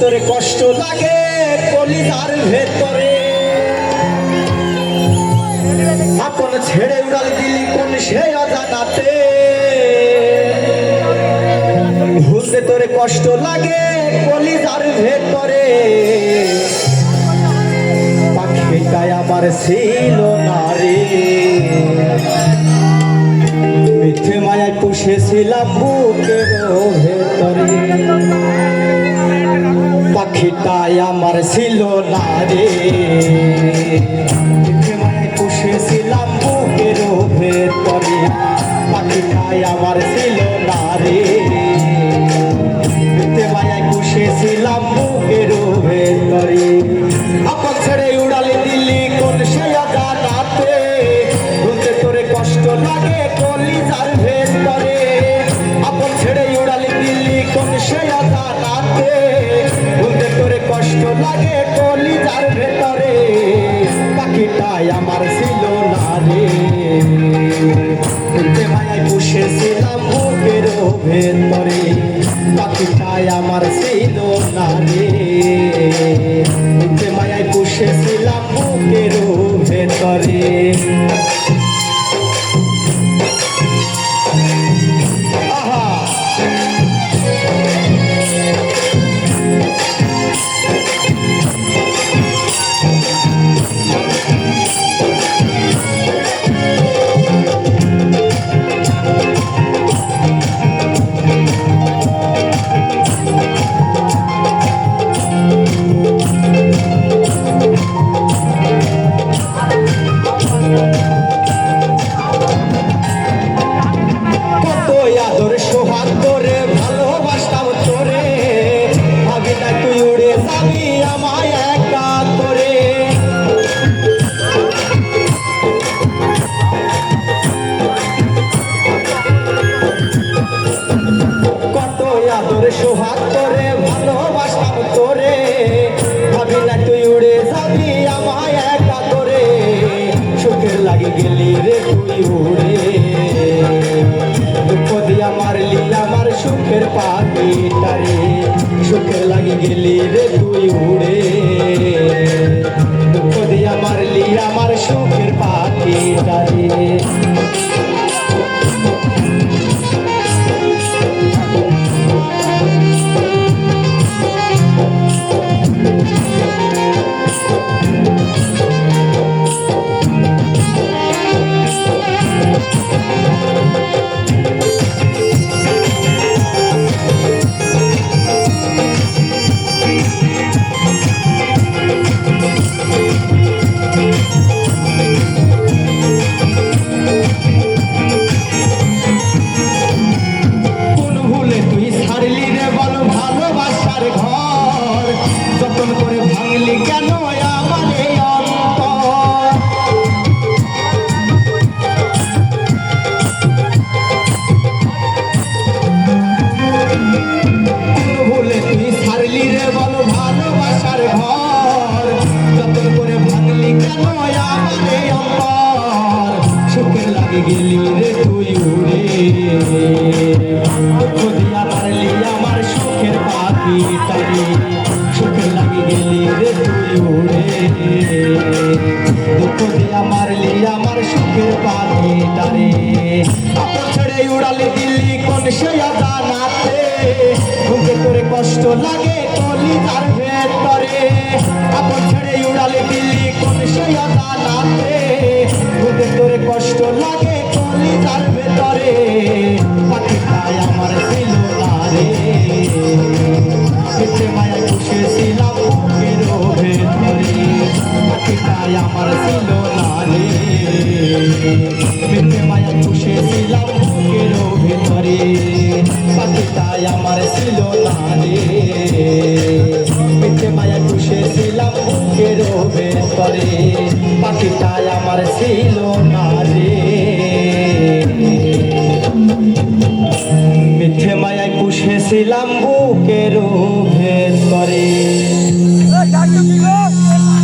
ভেতরে কষ্ট লাগে কলিজার ভেতরে আপন ছেড়ে উড়াল দিলি কোন সে অজানাতে ভুলতে তোরে কষ্ট লাগে কলিজার ভেতরে পাখিটাই আমার ছিল না রে মিথ্যে মায়ায় পুষেছিলাম বুকের ভেতরে পাখিটাই আমার ছিল না রে মিথ্যে মায়ায় পুষেছিলাম বুকের ভেতরে পাখিটাই আমার ছিল না রে মিথ্যে মায়ায় পুষেছিলাম বুকের ভেতরে আপন ছেড়ে উড়ালে দিল্লি কোন সে অজানাতে ভুলতে তোরে কষ্ট লাগে কলিজার ভেতরে আপন ছেড়ে উড়ালে দিল্লি কোন সে অজানাতে ভুলতে তোরে কষ্ট লাগে কলিজার ভেতরে পাখিটাই আমার ছিল না রে মিথ্যে মায়ায় পুষেছিলাম বুকের ভেতরে পাখিটাই আমার ছিল না রে মিথ্যে মায়ায় পুষেছিলাম বুকের ভেতরে সোহাগ তোরে ভালোবাসতাম তোরে ভাবি না তুই উড়ে যাবি আমায় একা করে সুখের লাগে গেলি রে তুই উড়ে দুঃখ দিয়া মারলি আমার সুখের পাখিটারে সুখের লাগে গেলি রে তুই উড়ে দুঃখ দিয়া মারলি আমার সুখের পাখিটারে কেন আমার এই অন্তর ভুলে তুই ছাড়লি রে বল ভালোবাসার ঘর যতন করে ভাঙলি কেন আমার এই অন্তর সুখের লাগে গেলি রে তুই উড়ে দিয়া মারলি আমার সুখের পাখিটারে সুখের লাগে গেলি রে তুই উড়ে দুঃখ দিয়া মারলি আমার সুখের পাখিটারে আপন ছেড়ে উড়ালে দিল্লি কোন সে অজানাতে ভুলতে তোরে কষ্ট লাগে কলিজার ভেতরে আপন ছেড়ে উড়ালে দিল্লি কোন সে অজানাতে ভুলতে তোরে কষ্ট লাগে কলিজার ভেতরে পাখিটাই আমার ছিল না রে মিথ্যে মায়ায় পুষেছিলাম বুকের ভেতরে পাখিটাই আমার ছিল না রে মিথ্যে মায়ায় পুষেছিলাম বুকের ভেতরে পাখিটাই আমার ছিল না রে মিথ্যে মায়ায় পুষেছিলাম বুকের ভেতরে পাখি